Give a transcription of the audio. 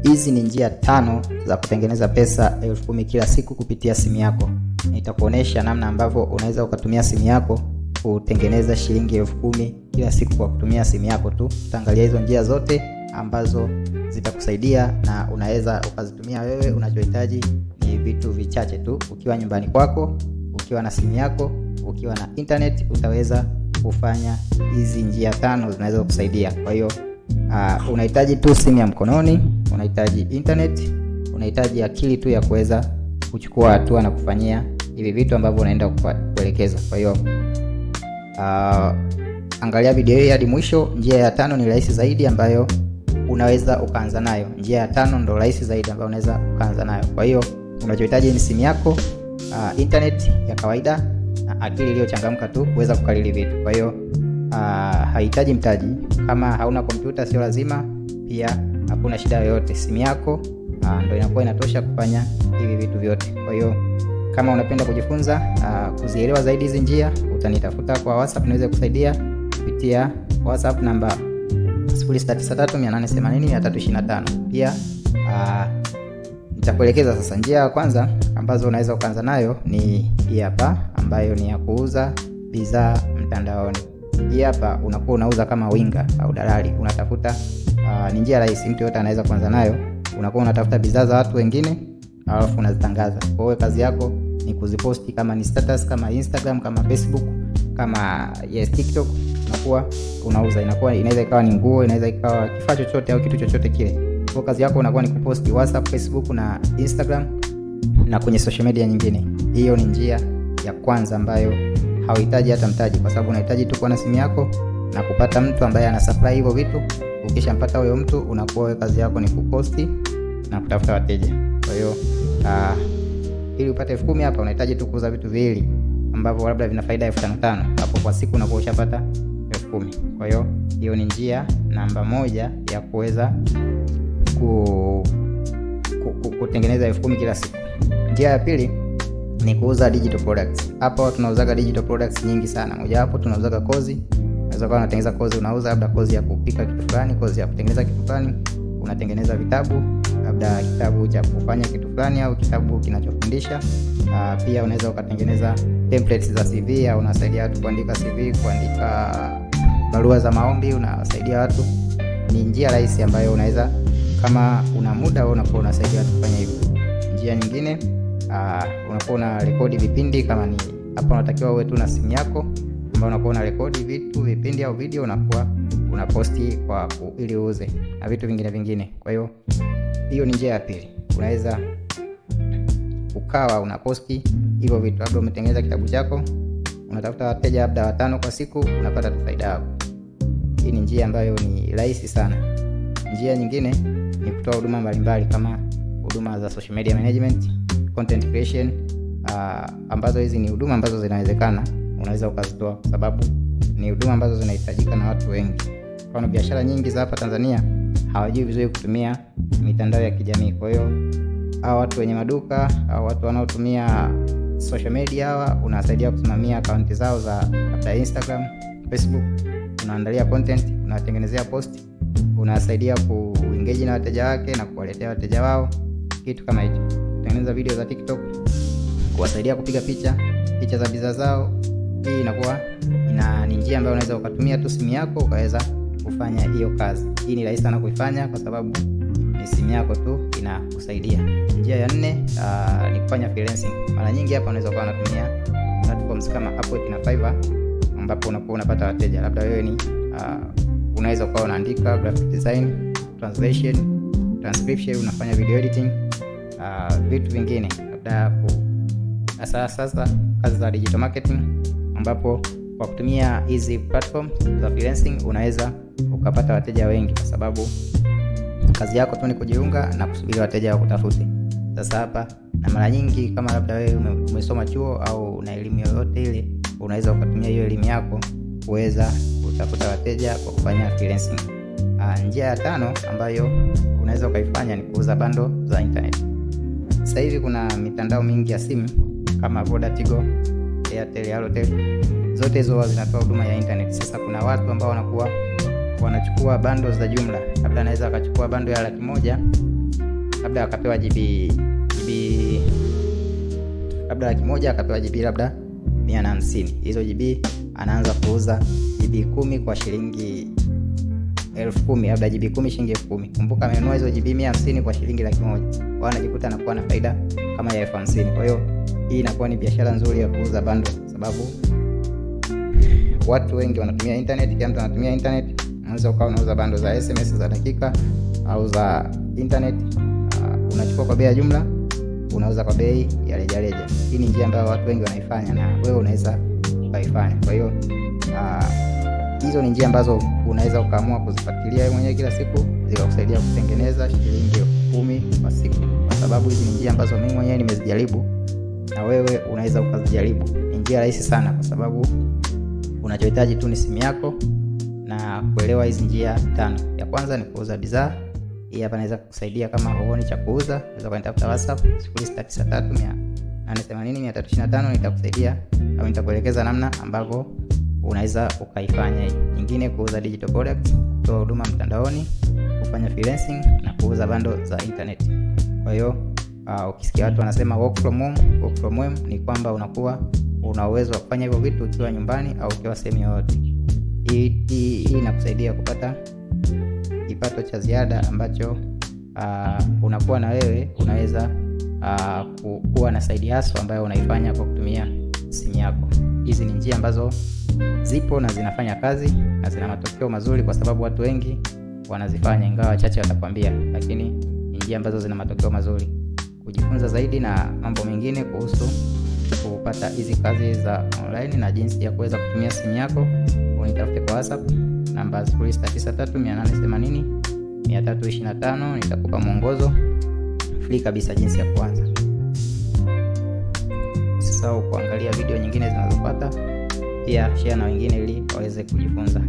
Hizi ni njia 5 za kutengeneza pesa 10,000 kila siku kupitia simu yako. Nitakuonesha namna ambavyo unaweza ukatumia simu yako kutengeneza shilingi 10,000 kila siku kwa kutumia simu yako tu. Tutaangalia hizo njia zote ambazo zitakusaidia na unaweza ukazitumia wewe. Unachohitaji ni vitu vichache tu. Ukiwa nyumbani kwako, ukiwa na simu yako, ukiwa na internet, utaweza kufanya hizi njia 5 zinaweza kukusaidia. Kwa hiyo unahitaji tu simu ya mkononi, unahitaji internet, unahitaji akili tu ya kuweza kuchukua hatua na kufanyia hivi vitu ambavyo unaenda kuelekeza. Kwa hiyo angalia video hii hadi mwisho. Njia ya 5 ni rahisi zaidi ambayo unaweza ukaanza nayo. Njia ya 5 ndio rahisi zaidi ambayo unaweza ukaanza nayo. Kwa hiyo unachohitaji ni simu yako, internet ya kawaida na akili iliyochangamka tu kuweza kukariri vitu. Kwa hiyo haihitaji mtaji. Kama hauna kompyuta sio lazima, pia hakuna shida yoyote. Simu yako ndio inakuwa inatosha kufanya hivi vitu vyote. Kwa hiyo kama unapenda kujifunza kuzielewa zaidi hizi njia, utanitafuta kwa WhatsApp, niweze kusaidia kupitia WhatsApp namba 0693880325. Pia nitakuelekeza sasa. Njia ya kwanza ambazo unaweza kuanza nayo ni hii hapa, ambayo ni ya kuuza bidhaa mtandaoni. Hii hapa unakuwa unauza kama winga au dalali. Unatafuta ni njia rahisi, mtu yote anaweza kuanza nayo. Unakuwa unatafuta bidhaa za watu wengine alafu unazitangaza. Kwa hiyo kazi yako ni kuziposti, kama ni status, kama Instagram, kama Facebook, kama TikTok. Unakuwa unauza, inaweza ikawa ni nguo, inaweza ikawa kifaa chochote au kitu chochote kile. Kwa kazi yako unakuwa ni kuposti WhatsApp, Facebook na Instagram na kwenye social media nyingine. Hiyo ni njia ya kwanza ambayo hauhitaji hata mtaji, kwa sababu unahitaji tu kuwa na simu yako na kupata mtu ambaye ana supply hivyo vitu. Ukishampata huyo mtu, unakuwa kazi yako ni kuposti na kutafuta wateja. Kwa hiyo ili upate 10,000 hapa unahitaji tu kuuza vitu viwili ambavyo labda vina faida 5,500. Hapo kwa siku unakuwa ushapata 10,000. Kwa hiyo hiyo ni njia namba 1 ya kuweza kutengeneza 10,000 kila siku. Njia ya pili ni kuuza digital products. Hapa tunauzaga digital products nyingi sana. Moja wapo tunauzaga kozi. Unaweza kuwa unatengeneza kozi, unauza labda kozi ya kupika kitu fulani, kozi ya kutengeneza kitu fulani, unatengeneza vitabu, labda kitabu cha kufanya kitu fulani au kitabu kinachofundisha. Pia unaweza ukatengeneza templates za CV, au unasaidia watu kuandika CV, kuandika barua za maombi, unawasaidia watu. Ni njia rahisi ambayo unaweza, kama una muda unakuwa unasaidia watu kufanya hivyo. Njia nyingine unakuwa una rekodi vipindi. Kama ni hapa unatakiwa uwe tu na simu yako ambayo unakuwa una rekodi vitu, vipindi au video, unakuwa unaposti ili uuze na vitu vingine. Kwa hiyo hiyo ni njia ya pili. Unaweza ukawa unaposti hivyo vitu. Labda umetengeneza kitabu chako, unatafuta wateja labda 5 kwa siku, unapata faida yako. Hii ni njia ambayo ni rahisi sana. Njia nyingine ni kutoa huduma mbalimbali, kama huduma za social media management, content creation, ambazo hizi ni huduma ambazo zinawezekana unaweza ukazitoa, kwa sababu ni huduma ambazo zinahitajika na watu wengi. Kwa biashara nyingi za hapa Tanzania hawajui vizuri kutumia mitandao ya kijamii. Kwa hiyo hao watu wenye maduka au watu wanaotumia social media, hawa unawasaidia kusimamia akaunti zao za labda Instagram, Facebook. Unaandalia content, unatengenezea post, unawasaidia kuengage na wateja wake na kuwaletea wateja wao, kitu kama hicho. Tengeneza video za TikTok, kuwasaidia kupiga picha za bidhaa zao. Hii inakuwa ni njia ambayo unaweza ukatumia tu simu yako ukaweza kufanya hiyo kazi. Hii ni rahisi sana kuifanya kwa sababu ni simu yako tu inakusaidia. Njia ya 4 ni kufanya freelancing. Mara nyingi hapa unaweza kuwa unatumia platforms kama Upwork na Fiverr, ambapo unakuwa unapata wateja. Labda wewe ni unaweza kuwa unaandika graphic design, translation, transcription, unafanya video editing, vitu vingine. Labda sasa kazi za digital marketing, ambapo kwa kutumia hizi platform za freelancing unaweza ukapata wateja wengi, kwa sababu kazi yako tu ni kujiunga na kusubiri wateja wakutafute. Sasa hapa, na mara nyingi kama labda wewe umesoma chuo au una elimu yoyote ile, unaweza ukatumia hiyo elimu yako kuweza kutafuta wateja kwa kufanya freelancing. Njia ya 5 ambayo unaweza ukaifanya ni kuuza bundle za internet. Sasa hivi kuna mitandao mingi ya simu kama Vodacom, Tigo, Airtel, Halotel. Zote hizo zinatoa huduma ya internet. Sasa kuna watu ambao wanakuwa wanachukua bundles za jumla. Labda anaweza akachukua bundle ya 100,000 labda akapewa GB labda 1,000 akapewa GB labda 150. Hizo GB anaanza kuuza GB 10 kwa shilingi 10,000, labda GB 10 shilingi 10,000. Kumbuka amenunua hizo GB 150 kwa shilingi 100,000. Kwa anajikuta anakuwa na faida kama ya 50,000. Kwa hiyo hii inakuwa ni biashara nzuri ya kuuza bundle, sababu watu wengi wanatumia internet, kila mtu anatumia internet. Unaweza ukawa unauza bundle za SMS za dakika au za internet, unachukua kwa bei ya jumla, unauza kwa bei ya rejareja. Hii ni njia ambayo watu wengi wanaifanya na wewe unaweza ukaifanya. Kwa hiyo hizo ni njia ambazo unaweza ukaamua kuzifuatilia wewe mwenyewe kila siku, zikakusaidia kutengeneza shilingi 10,000 kwa siku, kwa sababu hizi ni njia ambazo mimi mwenyewe nimezijaribu na wewe unaweza ukazijaribu. Ni njia rahisi sana, kwa sababu unachohitaji tu ni simu yako na kuelewa hizi njia 5. Ya kwanza ni kuuza bidhaa. Hii hapa naweza kukusaidia kama huoni cha kuuza, unaweza kunitafuta WhatsApp 0693880325, nitakusaidia au nitakuelekeza namna ambavyo unaweza ukaifanya hii. Nyingine kuuza digital products, kutoa huduma mtandaoni, kufanya freelancing na kuuza bundle za internet. Kwa hiyo ukisikia watu wanasema work from home ni kwamba unakuwa una uwezo wa kufanya hivyo vitu ukiwa nyumbani au ukiwa sehemu yoyote. Hii inakusaidia kupata kipato cha ziada ambacho unakuwa na wewe unaweza kuwa na side hustle ambayo unaifanya kwa kutumia simu yako. Hizi ni njia ambazo zipo na zinafanya kazi na zina matokeo mazuri, kwa sababu watu wengi wanazifanya, ingawa wachache watakwambia, lakini ni njia ambazo zina matokeo mazuri. Kujifunza zaidi na mambo mengine kuhusu kupata hizi kazi za online na jinsi ya kuweza kutumia simu yako, unitafute kwa WhatsApp namba 0693880325. Nitakupa mwongozo free kabisa jinsi ya kuanza. Usisahau kuangalia video nyingine zinazofuata, pia share na wengine ili waweze kujifunza.